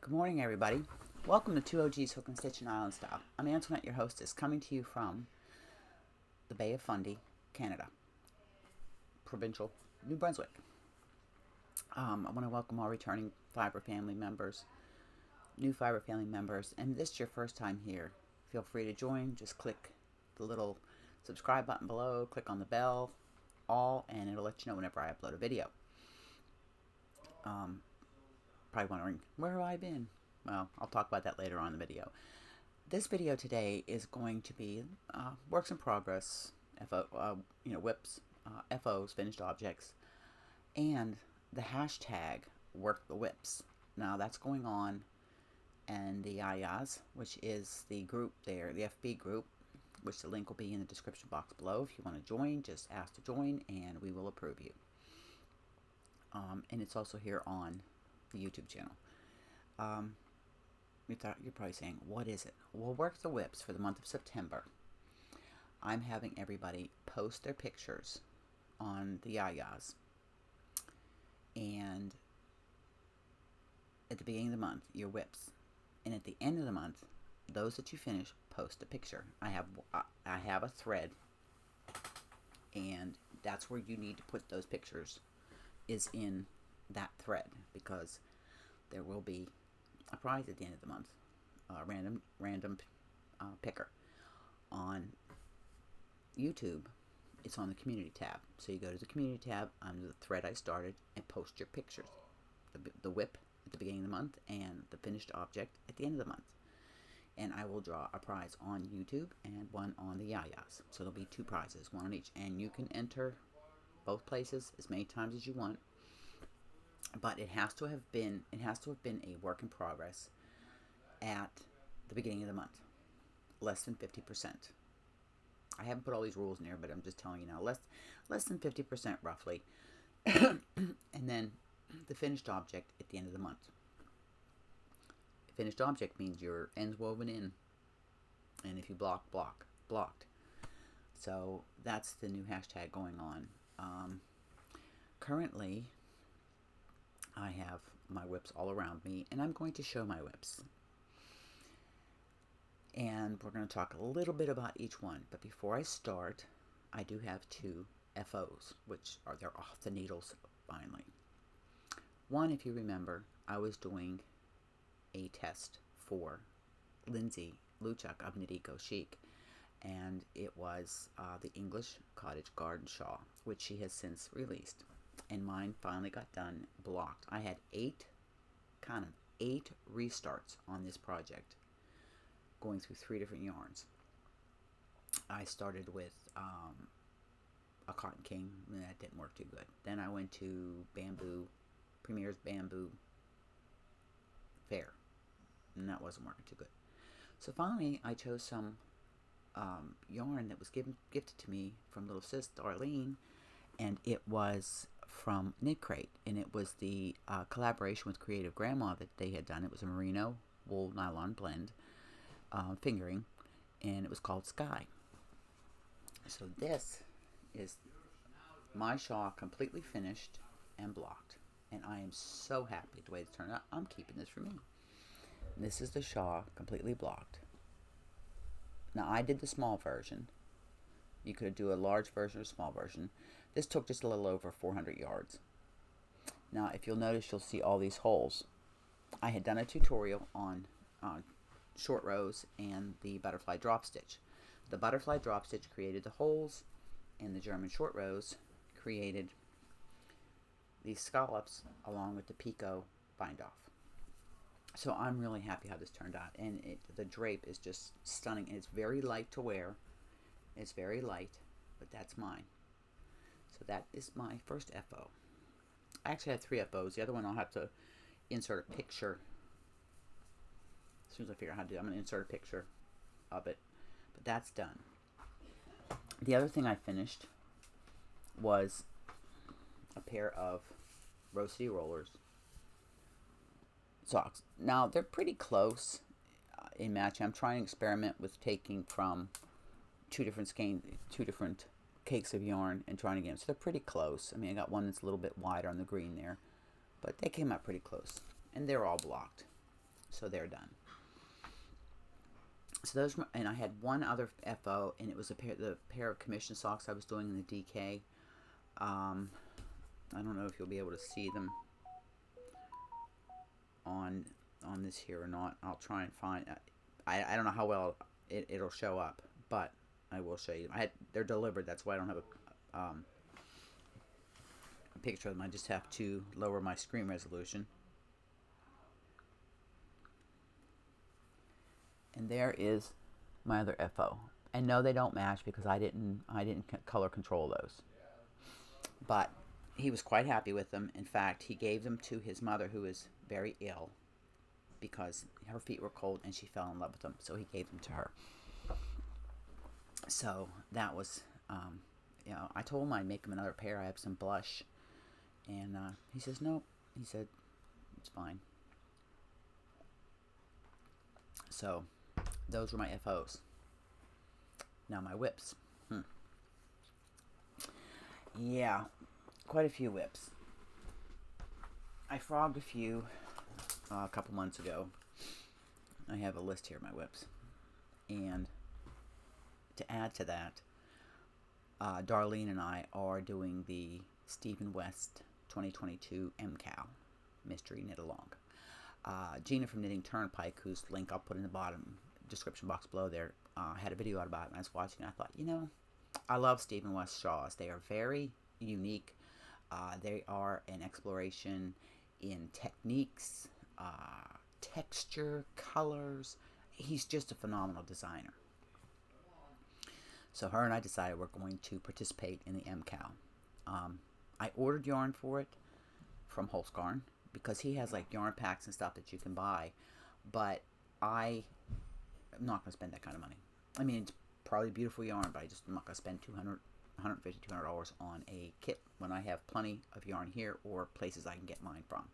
Good morning, everybody. Welcome to 2OG's Hook and Stitch and Island Style. I'm Antoinette, your hostess, coming to you from the Bay of Fundy, Canada, provincial New Brunswick. I want to welcome all returning Fiber family members, new Fiber family members, and if this is your first time here, feel free to join. Just click the little subscribe button below, click on the bell, and it'll let you know whenever I upload a video. Probably wondering, where have I been? Well, I'll talk about that later on in the video. This video today is going to be works in progress, whips, FOs, finished objects, and the hashtag work the whips. Now that's going on and the Yayas, which is the group there, the FB group, which the link will be in the description box below. If you want to join, just ask to join and we will approve you. And it's also here on the YouTube channel. You're probably saying, what is it? Well, Work the Whips for the month of September. I'm having everybody post their pictures on the Yayas. And at the beginning of the month, your whips. And at the end of the month, those that you finish, post a picture. I have a thread. And that's where you need to put those pictures, is in that thread, because there will be a prize at the end of the month, random picker. On YouTube, it's on the community tab, so you go to the community tab under the thread I started and post your pictures, the whip at the beginning of the month and the finished object at the end of the month, and I will draw a prize on YouTube and one on the Yayas. So there'll be two prizes, one on each, and you can enter both places as many times as you want. But it has to have been a work in progress at the beginning of the month, less than 50%. I haven't put all these rules in there, but I'm just telling you now, less than 50% roughly, and then the finished object at the end of the month. Finished object means your ends woven in, and if you blocked. So that's the new hashtag going on. Currently, I have my whips all around me, and I'm going to show my whips. And we're going to talk a little bit about each one. But before I start, I do have two FOs, which are, they're off the needles finally. One, if you remember, I was doing a test for Lindsay Luchuk of Knitatude Chic, and it was the English Cottage Garden Shawl, which she has since released. And mine finally got done, blocked. I had 8 restarts on this project, going through 3 different yarns. I started with a Cotton King, and that didn't work too good. Then I went to Premier's Bamboo Fair, and that wasn't working too good. So finally, I chose some yarn that was gifted to me from little sis Darlene, and it was from Knit Crate, and it was the collaboration with Creative Grandma that they had done. It was a merino wool nylon blend fingering, and it was called Sky. So this is my shawl, completely finished and blocked, and I am so happy the way it turned out. I'm keeping this for me. This is the shawl, completely blocked. Now I did the small version. You could do a large version or a small version. This took just a little over 400 yards. Now, if you'll notice, you'll see all these holes. I had done a tutorial on short rows and the butterfly drop stitch. The butterfly drop stitch created the holes, and the German short rows created these scallops along with the picot bind off. So I'm really happy how this turned out, and the drape is just stunning. It's very light to wear. It's very light, but that's mine. So that is my first FO. I actually had 3 FOs. The other one I'll have to insert a picture. As soon as I figure out how to do it, I'm going to insert a picture of it. But that's done. The other thing I finished was a pair of Rose City Rollers socks. Now, they're pretty close in matching. I'm trying to experiment with taking from two different cakes of yarn and trying to get them. So they're pretty close. I mean, I got one that's a little bit wider on the green there, but they came out pretty close, and they're all blocked. So they're done. So those, and I had one other FO, and it was the pair of commission socks I was doing in the DK. I don't know if you'll be able to see them on this here or not. I'll try and find. I don't know how well it'll show up, but I will show you. They're delivered. That's why I don't have a picture of them. I just have to lower my screen resolution. And there is my other FO. And no, they don't match because I didn't color control those. But he was quite happy with them. In fact, he gave them to his mother, who is very ill, because her feet were cold and she fell in love with them. So he gave them to her. So that was, I told him I'd make him another pair. I have some blush. And he says, no. He said, it's fine. So those were my FOs. Now my whips. Yeah, quite a few whips. I frogged a few a couple months ago. I have a list here of my whips. And to add to that, Darlene and I are doing the Stephen West 2022 MCAL Mystery Knit Along. Gina from Knitting Turnpike, whose link I'll put in the bottom description box below there, had a video out about it, and I was watching and I thought, I love Stephen West shawls. They are very unique. They are an exploration in techniques, texture, colors. He's just a phenomenal designer. So her and I decided we're going to participate in the MCAL. I ordered yarn for it from Holzgarn because he has like yarn packs and stuff that you can buy, but I'm not going to spend that kind of money. I mean, it's probably beautiful yarn, but I'm not going to spend $250, $200 on a kit when I have plenty of yarn here or places I can get mine from.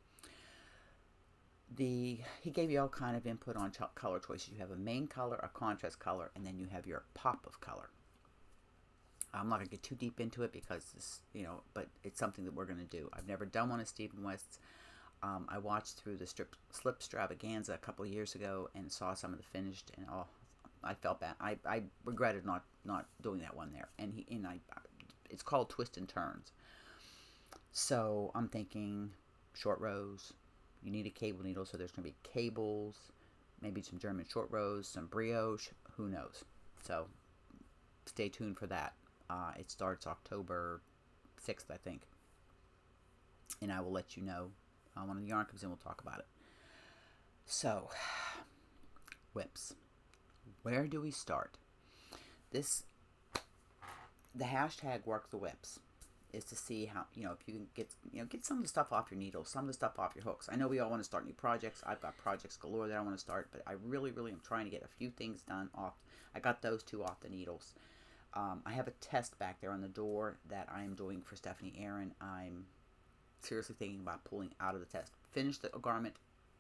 He gave you all kind of input on color choices. You have a main color, a contrast color, and then you have your pop of color. I'm not going to get too deep into it because this, but it's something that we're going to do. I've never done one of Stephen West's. I watched through the Slip Stravaganza a couple of years ago and saw some of the finished, and I felt bad. I regretted not doing that one there. And it's called Twist and Turns. So I'm thinking short rows. You need a cable needle, so there's going to be cables, maybe some German short rows, some brioche. Who knows? So stay tuned for that. It starts October 6th, I think. And I will let you know. When the yarn comes in, we'll talk about it. So, whips. Where do we start? The hashtag work the whips is to see how, if you can get some of the stuff off your needles, some of the stuff off your hooks. I know we all want to start new projects. I've got projects galore that I want to start, but I really, really am trying to get a few things done off. I got those two off the needles. I have a test back there on the door that I am doing for Stephanie Aaron. I'm seriously thinking about pulling out of the test. Finish the garment,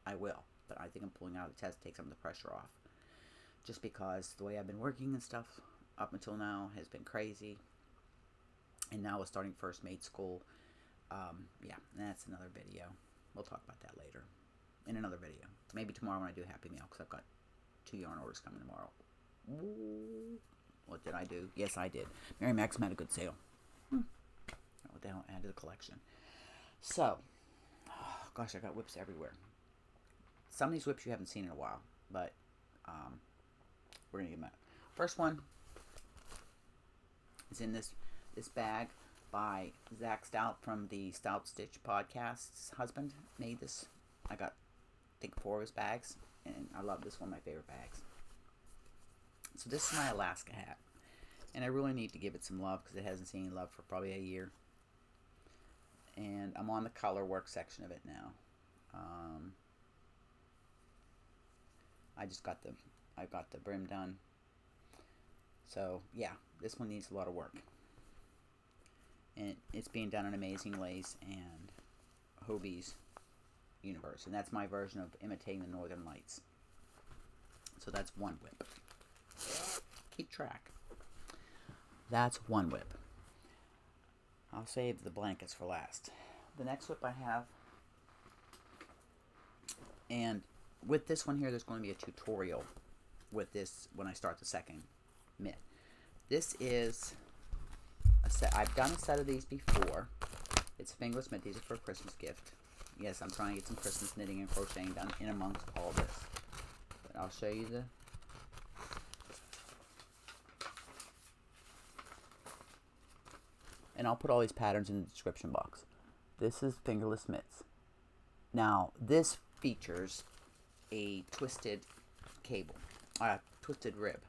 I will, but I think I'm pulling out of the test to take some of the pressure off. Just because the way I've been working and stuff up until now has been crazy. And now we're starting first maid school. Yeah, that's another video. We'll talk about that later in another video. Maybe tomorrow when I do Happy Mail, because I've got 2 yarn orders coming tomorrow. Ooh. What did I do? Yes, I did. Mary Maxim had a good sale. What the hell? Add to the collection. So, gosh, I got whips everywhere. Some of these whips you haven't seen in a while, but we're going to give them out. First one is in this bag by Zach Stout from the Stout Stitch podcast's husband. Made this. I got, I think, 4 of his bags, and I love this one, my favorite bags. So this is my Alaska hat, and I really need to give it some love because it hasn't seen any love for probably a year. And I'm on the color work section of it now. I got the brim done. So yeah, this one needs a lot of work, and it's being done in Amazing Lace and Hobie's Universe, and that's my version of imitating the Northern Lights. So that's one whip. Keep track. That's one whip. I'll save the blankets for last. The next whip I have, and with this one here, there's going to be a tutorial with this when I start the second mitt. This is a set. I've done a set of these before. It's fingerless mitt. These are for a Christmas gift. Yes, I'm trying to get some Christmas knitting and crocheting done in amongst all this. But I'll show you the... And I'll put all these patterns in the description box. This is fingerless mitts. Now, this features a twisted cable, twisted rib.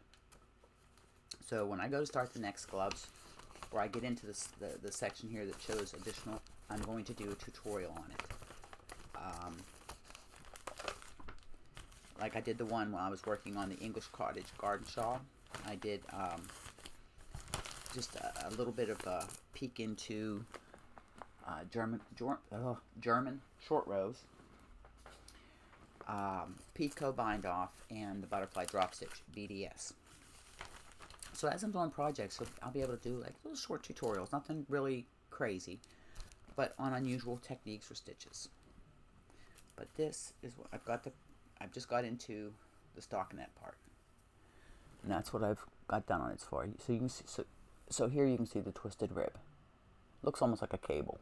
So when I go to start the next gloves, or I get into this, the section here that shows additional, I'm going to do a tutorial on it. Like I did the one when I was working on the English Cottage garden shawl. I did just a little bit of a peek into German short rows, picot bind off, and the butterfly drop stitch BDS. So as I'm doing projects, so I'll be able to do like little short tutorials, nothing really crazy, but on unusual techniques for stitches. But this is what I've just got into the stockinette part, and that's what I've got done on it for you. So you can see, so here you can see the twisted rib. Looks almost like a cable.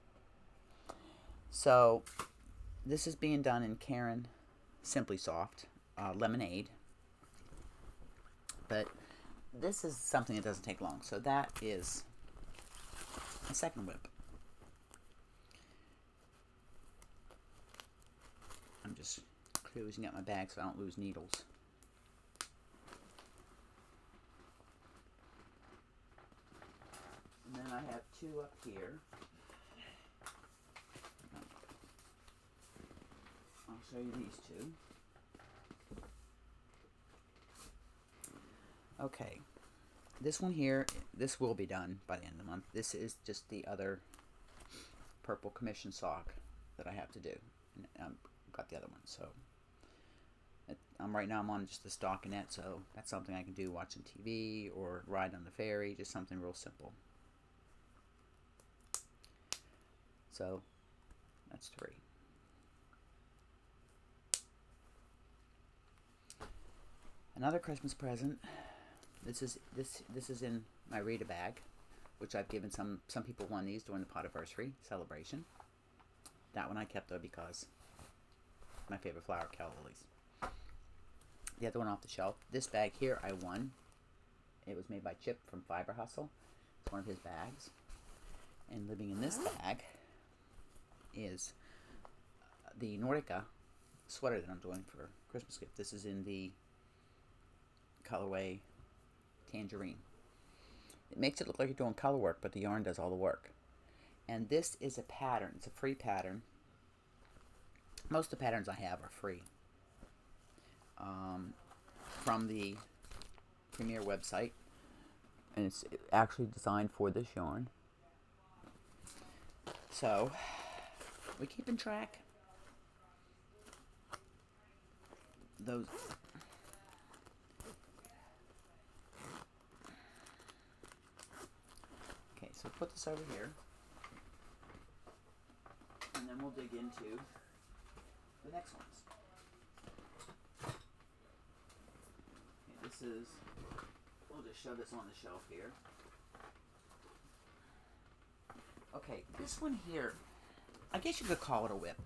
So this is being done in Karen Simply Soft Lemonade, but this is something that doesn't take long. So that is a second whip. I'm just closing up my bag so I don't lose needles. And then I have two up here. I'll show you these two. Okay, this one here, this will be done by the end of the month. This is just the other purple commission sock that I have to do. And I've got the other one, so right now I'm on just the stockinette, so that's something I can do watching TV or ride on the ferry, just something real simple. So that's 3. Another Christmas present. This is in my Rita bag, which I've given some people won these during the Potiversary celebration. That one I kept though because my favorite flower, calla lilies. The other one off the shelf. This bag here I won. It was made by Chip from Fiber Hustle. It's one of his bags. And living in this bag is the Nordica sweater that I'm doing for Christmas gift. This is in the colorway Tangerine. It makes it look like you're doing color work, but the yarn does all the work. And this is a pattern. It's a free pattern. Most of the patterns I have are free. From the Premier website. And it's actually designed for this yarn. So, we keeping track. Those... Okay, so put this over here. And then we'll dig into the next ones. Okay, this is... We'll just show this on the shelf here. Okay, this one here, I guess you could call it a whip.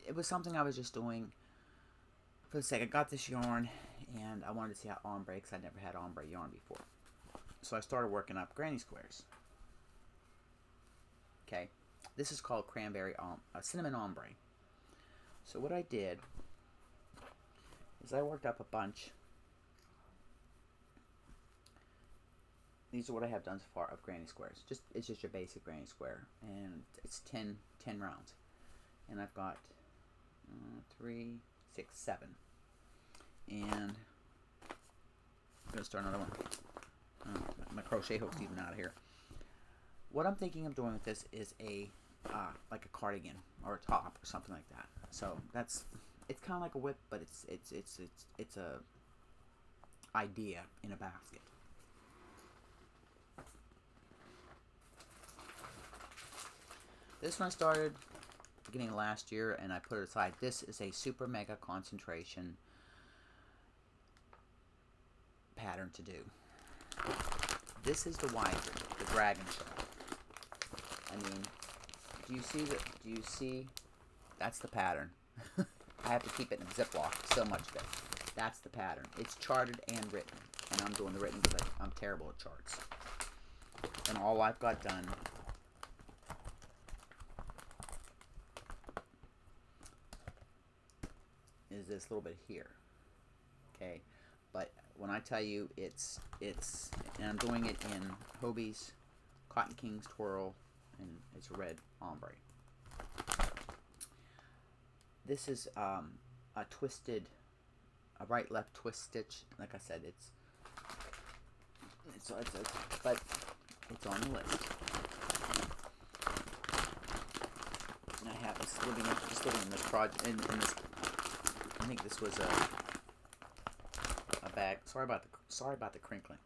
It was something I was just doing for the sake. I got this yarn, and I wanted to see how ombre, because I'd never had ombre yarn before. So I started working up granny squares. Okay, this is called cranberry cinnamon ombre. So what I did is I worked up a bunch. These are what I have done so far of granny squares. It's just your basic granny square, and it's 10 rounds. And I've got 3, 6, 7. And I'm gonna start another one. My crochet hook's even out of here. What I'm thinking of doing with this is a like a cardigan or a top or something like that. So it's kind of like a whip, but it's a idea in a basket. This one I started beginning of last year, and I put it aside. This is a super mega concentration pattern to do. This is the wyvern, the dragon shawl. I mean, do you see that? Do you see? That's the pattern. I have to keep it in a Ziploc, so much of it. That's the pattern. It's charted and written, and I'm doing the written because I'm terrible at charts. And all I've got done is this little bit here. Okay, but when I tell you it's, and I'm doing it in Hobie's Cotton King's Twirl, and it's a red ombre. This is a twisted, a right-left twist stitch. Like I said, but it's on the list. And I have this just living in this project, in this. I think this was a bag. Sorry about the crinkling.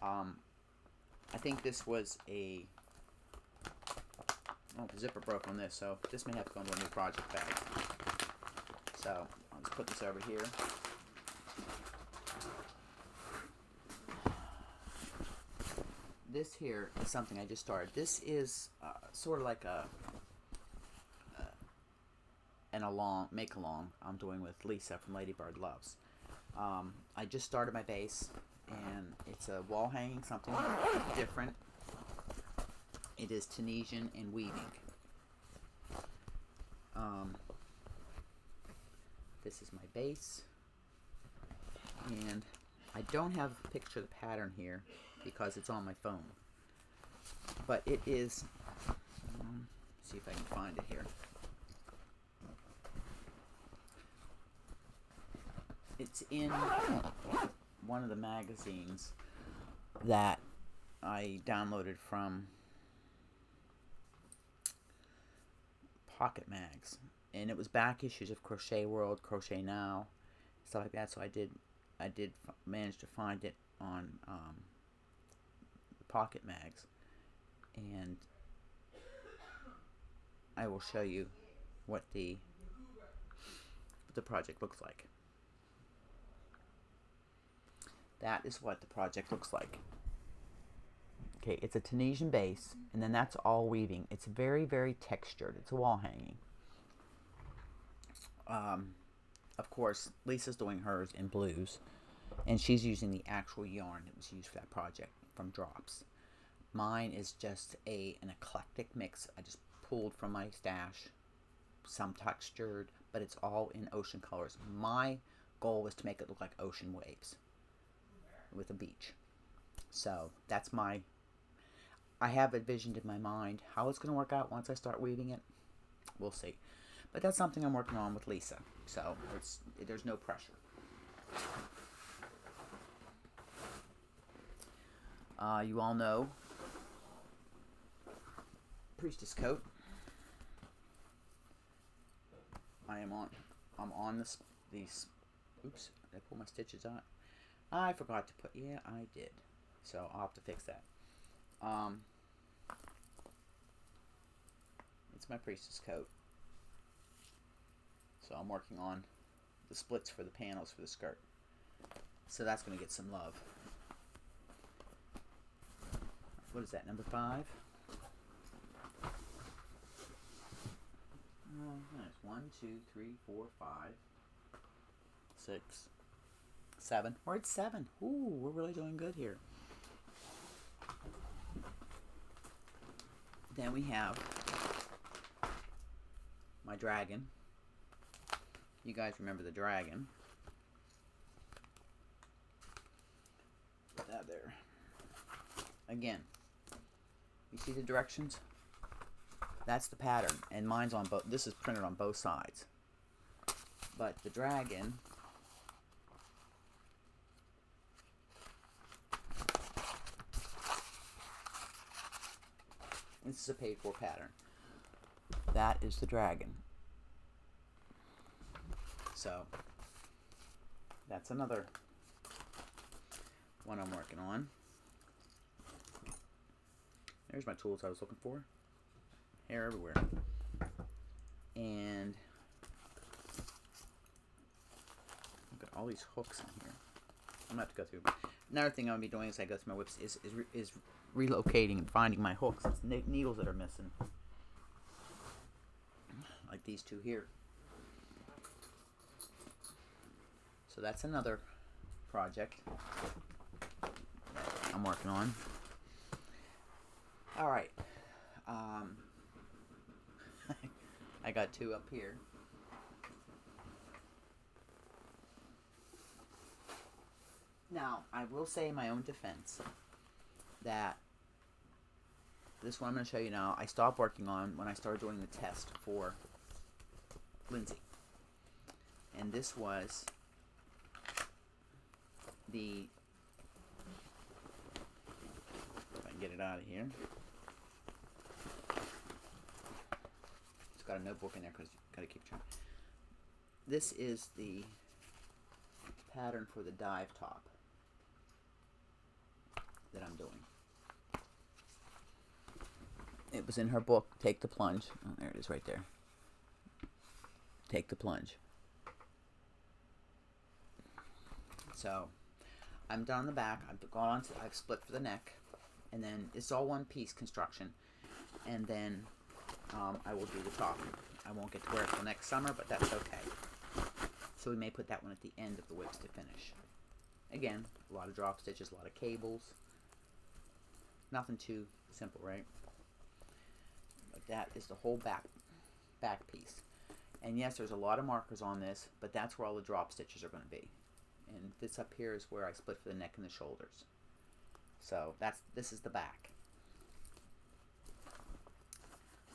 I think this was a. Oh, the zipper broke on this, so this may have to go into a new project bag. So I'll just put this over here. This here is something I just started. This is sort of like an make along I'm doing with Lisa from Ladybird Loves. I just started my base, and it's a wall hanging, something different. It is Tunisian and weaving. This is my base, and I don't have a picture of the pattern here because it's on my phone, but it is, see if I can find it here. It's in one of the magazines that I downloaded from Pocket Mags, and it was back issues of Crochet World, Crochet Now, stuff like that. So I did manage to find it on Pocket Mags, and I will show you what the project looks like. That is what the project looks like. Okay, it's a Tunisian base, and then that's all weaving. It's very, very textured. It's a wall hanging. Of course, Lisa's doing hers in blues, and she's using the actual yarn that was used for that project from Drops. Mine is just an eclectic mix. I just pulled from my stash, some textured, but it's all in ocean colors. My goal was to make it look like ocean waves with a beach. So that's I have envisioned in my mind how it's going to work out once I start weaving it. We'll see. But that's something I'm working on with Lisa. So there's no pressure. You all know Priestess coat. I'm on these. Oops, did I pull my stitches out? I forgot to put. Yeah, I did. So I'll have to fix that. It's my Priestess coat. So I'm working on the splits for the panels for the skirt. So that's going to get some love. What is that, number 5? Nice. 1, 2, 3, 4, 5, 6, 7. We're at 7. Ooh, we're really doing good here. Then we have my dragon. You guys remember the dragon. Put that there. Again, you see the directions? That's the pattern, and mine's on both. This is printed on both sides. But the dragon, this is a paid for pattern. That is the dragon. So that's another one I'm working on. There's my tools I was looking for. Hair everywhere. And I've got all these hooks in here. I'm going to have to go through. Another thing I'm going to be doing as I go through my whips is relocating and finding my hooks. It's needles that are missing. Like these two here. So that's another project that I'm working on. Alright. I got two up here. Now, I will say in my own defense that this one I'm going to show you now, I stopped working on when I started doing the test for Lindsay. And this was the, if I can get it out of here. It's got a notebook in there because you've got to keep track. This is the pattern for the dive top that I'm doing. It was in her book, Take the Plunge. Oh, there it is right there. Take the Plunge. So, I'm done on the back. I've gone on to, I've split for the neck. And then it's all one piece construction. And then I will do the top. I won't get to wear it till next summer, but that's okay. So we may put that one at the end of the whips to finish. Again, a lot of drop stitches, a lot of cables. Nothing too simple, right? But that is the whole back piece. And yes, there's a lot of markers on this, but that's where all the drop stitches are going to be. And this up here is where I split for the neck and the shoulders. So this is the back.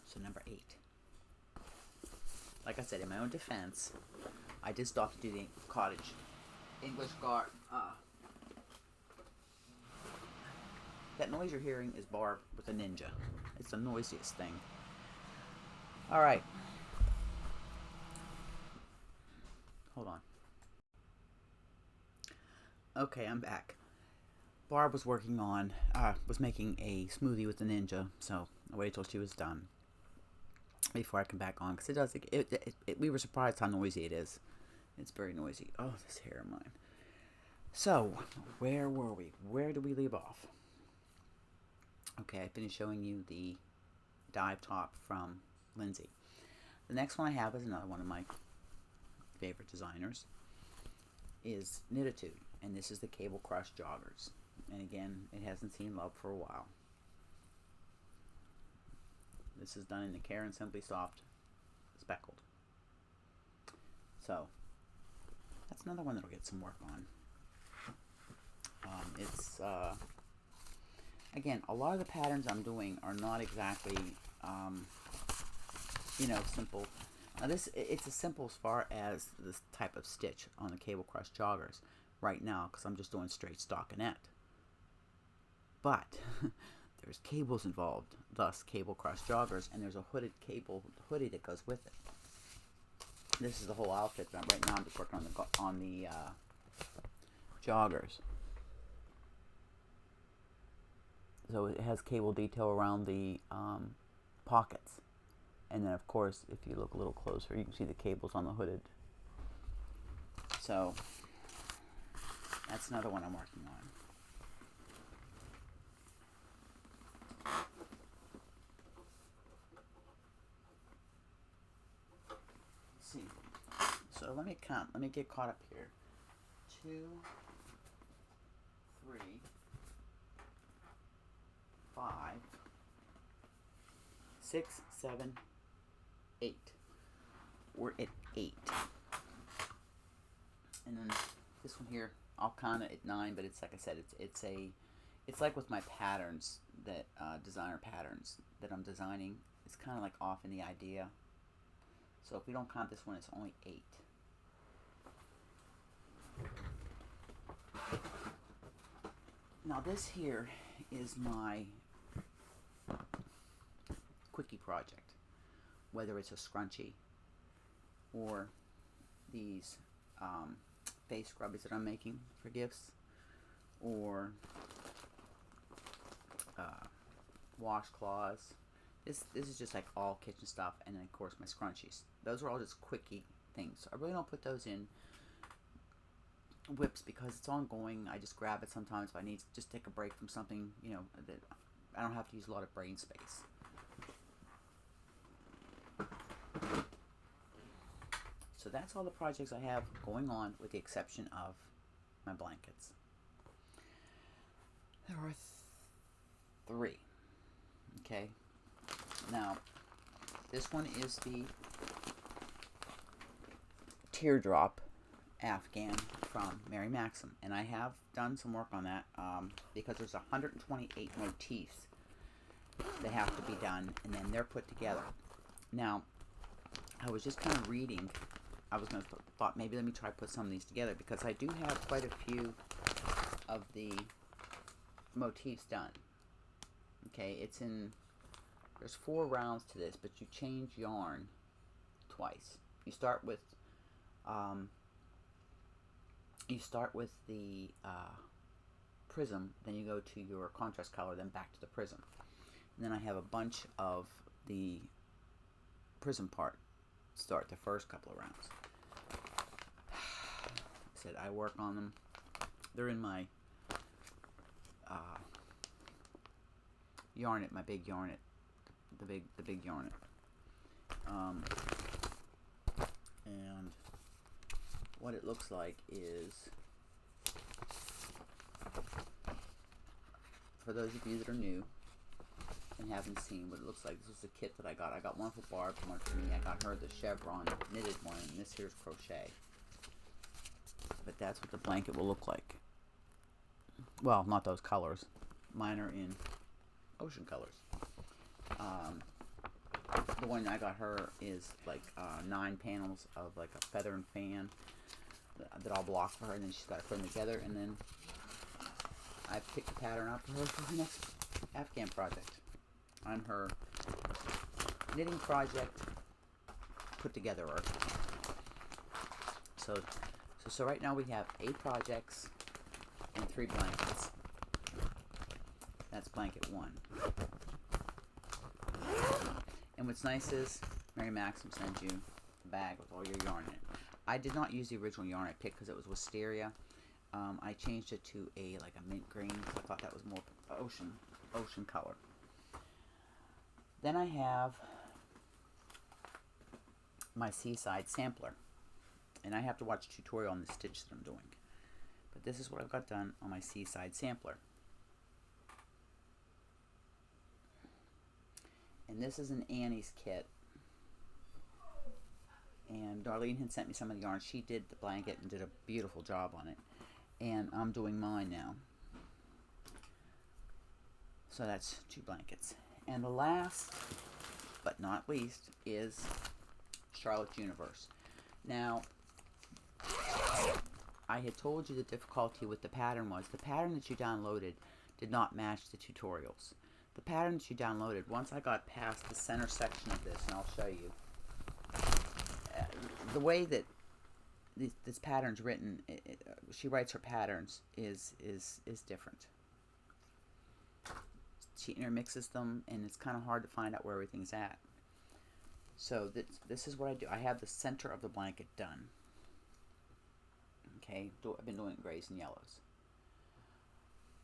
So number 8. Like I said, in my own defense, I did stop to do the cottage English guard. That noise you're hearing is Barb with a ninja. It's the noisiest thing. Alright. Hold on. Okay, I'm back. Barb was working on, was making a smoothie with the ninja, so I waited till she was done before I come back on, because it does, we were surprised how noisy it is. It's very noisy. Oh, this hair of mine. So, where were we? Where did we leave off? Okay, I finished showing you the dive top from Lindsay. The next one I have is another one of my favorite designers, is Knitatude, and this is the Cable Crush Joggers. And again, it hasn't seen love for a while. This is done in the Care and Simply Soft Speckled. So, that's another one that'll get some work on. It's, again, a lot of the patterns I'm doing are not exactly, you know, simple. Now it's as simple as far as this type of stitch on the Cable Crush Joggers right now, because I'm just doing straight stockinette. But there's cables involved, thus Cable Crush Joggers, and there's a hooded hoodie that goes with it. This is the whole outfit. But right now I'm just working on the joggers. So it has cable detail around the pockets. And then, of course, if you look a little closer, you can see the cables on the hooded. So, that's another one I'm working on. Let's see. So let me count. Let me get caught up here. 2, 3, 5, 6, 7, 8. We're at 8. And then this one here, I'll count it at 9, but it's like I said, it's like with my patterns that designer patterns that I'm designing. It's kind of like off in the idea. So if we don't count this one, it's only 8. Now this here is my quickie project, whether it's a scrunchie or these face scrubbies that I'm making for gifts, or washcloths. This is just like all kitchen stuff, and then of course my scrunchies. Those are all just quickie things. I really don't put those in whips because it's ongoing. I just grab it sometimes if I need to just take a break from something, you know, that I don't have to use a lot of brain space. So that's all the projects I have going on, with the exception of my blankets. There are 3. Okay. Now, this one is the Teardrop Afghan from Mary Maxim, and I have done some work on that because there's 128 motifs that have to be done, and then they're put together. Now, I was just kind of reading. I was going to thought maybe let me try to put some of these together because I do have quite a few of the motifs done. Okay, it's in. There's 4 rounds to this, but you change yarn twice. You start with the prism, then you go to your contrast color, then back to the prism. And then I have a bunch of the prism part start the first couple of rounds. I said I work on them. They're in my Yarnet, my big Yarnet, the big Yarnet. And what it looks like is, for those of you that are new and haven't seen what it looks like, this is the kit that I got. I got one for Barb, one for me. I got her the chevron knitted one, and this here's crochet. But that's what the blanket will look like. Well, not those colors. Mine are in ocean colors. The one I got her is like 9 panels of like a feather and fan that I'll block for her, and then she's got to put them together, and then I picked the pattern out for her for her next Afghan project. On her knitting project put together. So right now we have 8 projects and 3 blankets. That's blanket 1. And what's nice is Mary Maxim sends you a bag with all your yarn in it. I did not use the original yarn I picked because it was wisteria. I changed it to a mint green because I thought that was more ocean color. Then I have my Seaside sampler, and I have to watch a tutorial on the stitch that I'm doing. But this is what I've got done on my Seaside sampler. And this is an Annie's kit. And Darlene had sent me some of the yarn. She did the blanket and did a beautiful job on it. And I'm doing mine now. So that's 2 blankets. And the last, but not least, is Charlotte's Universe. Now, I had told you the difficulty with the pattern was the pattern that you downloaded did not match the tutorials. The pattern that you downloaded, once I got past the center section of this, and I'll show you, the way that this pattern's written, she writes her patterns is different. She intermixes them, and it's kind of hard to find out where everything's at. So this is what I do. I have the center of the blanket done. Okay, I've been doing it in grays and yellows.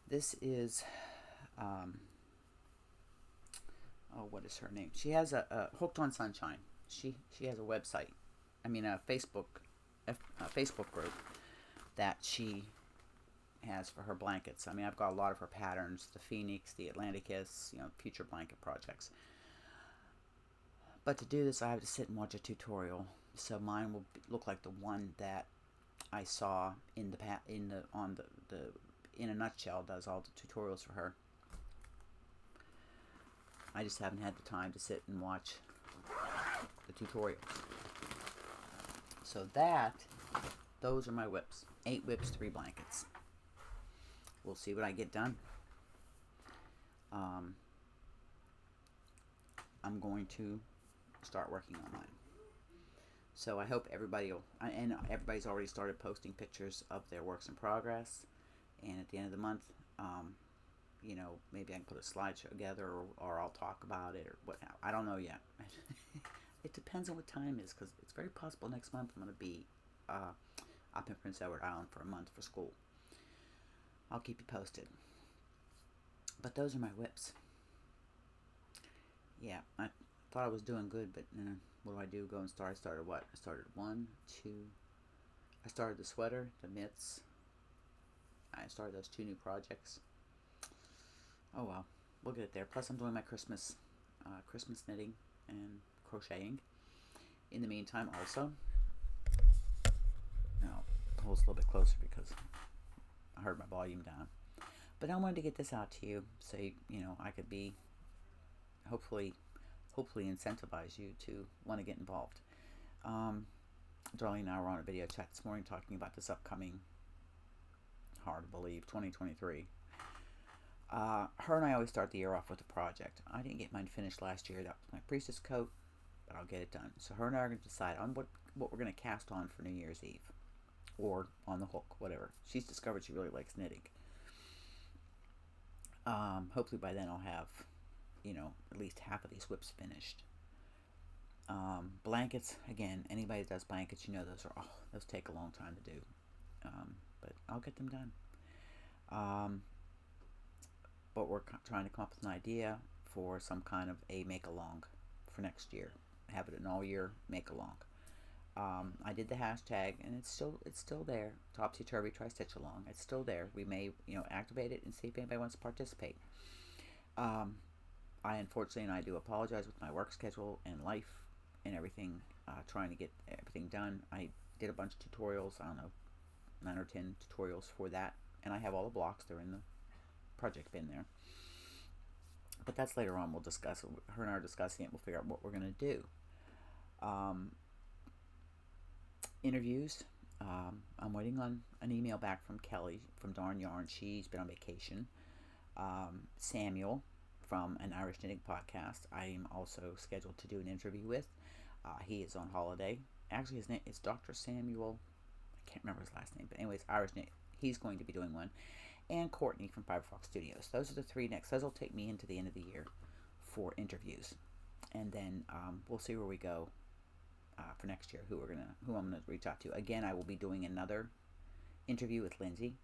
This is, what is her name? She has a Hooked on Sunshine. She has a website. I mean a Facebook group that she has for her blankets. I mean, I've got a lot of her patterns, the Phoenix, the Atlanticus, future blanket projects. But to do this, I have to sit and watch a tutorial. So mine will look like the one that I saw in a nutshell does all the tutorials for her. I just haven't had the time to sit and watch the tutorials. So those are my whips. 8 whips, 3 blankets. We'll see what I get done. I'm going to start working on mine. So I hope everybody will, and everybody's already started posting pictures of their works in progress. And at the end of the month, you know, maybe I can put a slideshow together, or I'll talk about it, or what. I don't know yet. It depends on what time it is, because it's very possible next month I'm going to be up in Prince Edward Island for a month for school. I'll keep you posted. But those are my whips. Yeah, I thought I was doing good, but what do I do? Go and start. I started what? I started I started the sweater, the mitts. I started those 2 new projects. Oh well, we'll get it there. Plus, I'm doing my Christmas knitting and crocheting. In the meantime, also, now hold a little bit closer because I heard my volume down. But I wanted to get this out to you, so you know I could be hopefully incentivize you to want to get involved. Darlene and I were on a video chat this morning talking about this upcoming, hard to believe, 2023. Her and I always start the year off with a project. I didn't get mine finished last year. That was my Priestess coat, but I'll get it done. So her and I are going to decide on what we're going to cast on for New Year's Eve, or on the hook, whatever. She's discovered she really likes knitting. Hopefully by then I'll have, you know, at least half of these whips finished. Blankets, again, anybody that does blankets, you know those take a long time to do. But I'll get them done. But we're trying to come up with an idea for some kind of a make-along for next year. Have it an all-year make-along. I did the hashtag, and it's still there. Topsy-turvy tri-stitch along. It's still there. We may, you know, activate it and see if anybody wants to participate. I unfortunately, and I do apologize with my work schedule and life and everything, trying to get everything done. I did a bunch of tutorials. I don't know, 9 or 10 tutorials for that, and I have all the blocks. They're in the project bin there. But that's later on. We'll discuss it. Her and I are discussing it. We'll figure out what we're going to do. Interviews. I'm waiting on an email back from Kelly from Darn Yarn. She's been on vacation. Samuel from an Irish Knitting podcast, I am also scheduled to do an interview with. He is on holiday. Actually, his name is Dr. Samuel. I can't remember his last name, but anyways, Irish Knit. He's going to be doing one. And Courtney from Fiberfox Studios. Those are the 3 next. Those will take me into the end of the year for interviews, and then we'll see where we go for next year. Who I'm gonna reach out to. Again, I will be doing another interview with Lindsay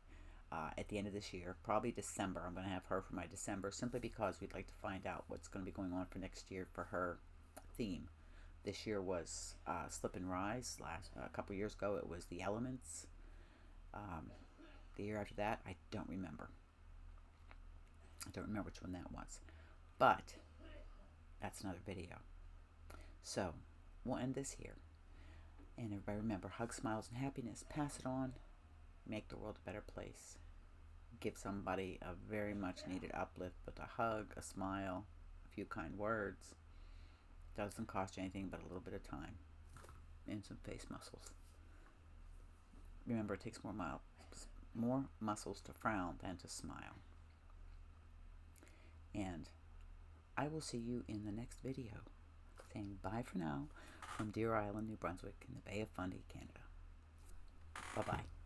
at the end of this year, probably December. I'm gonna have her for my December, simply because we'd like to find out what's going to be going on for next year for her theme. This year was Slip and Rise. A couple years ago, it was the Elements. The year after that, I don't remember. I don't remember which one that was. But that's another video. So we'll end this here. And everybody remember, hug, smiles, and happiness. Pass it on. Make the world a better place. Give somebody a very much needed uplift with a hug, a smile, a few kind words. Doesn't cost you anything but a little bit of time and some face muscles. Remember, it takes more muscles to frown than to smile. And I will see you in the next video. Saying bye for now from Deer Island, New Brunswick, in the Bay of Fundy, Canada. Bye-bye.